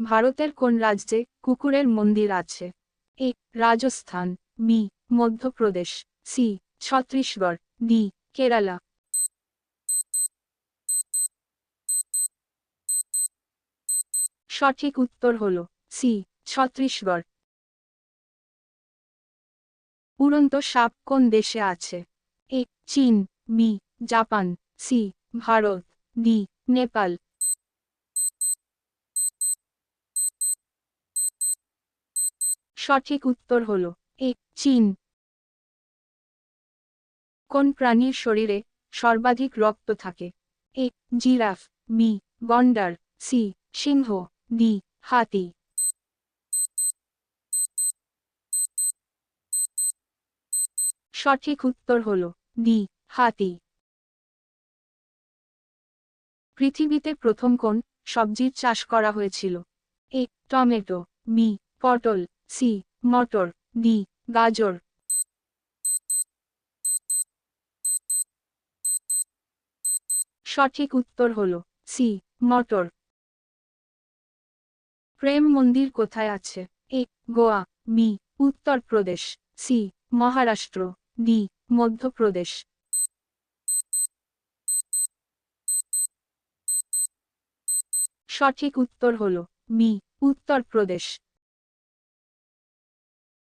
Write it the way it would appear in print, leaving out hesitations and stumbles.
ভারতের কোন রাজ্যে কুকুরের মন্দির আছে? A Rajasthan, B Madhya Pradesh, C Chhattisgarh, D Kerala. সঠিক উত্তর হল সি ছত্তিশগড়। উড়ন্ত সাপ কোন দেশে আছে? এ চীন, B Japan, C Bharat, D Nepal. সঠিক উত্তর হল এ চীন। কোন প্রাণীর শরীরে সর্বাধিক রক্ত থাকে? এ জিরাফ, বি গন্ডার, সি সিংহ, ডি হাতি। সঠিক উত্তর হল ডি হাতি। পৃথিবীতে প্রথম কোন সবজির চাষ করা হয়েছিল? এ টমেটো, বি পটল, সি মটর, ডি গাজর। সঠিক উত্তর হল সি মটর। প্রেম মন্দির কোথায় আছে? A Goa, B Uttar Pradesh, C Maharashtra, D Madhya Pradesh. সঠিক উত্তর হল বি উত্তরপ্রদেশ।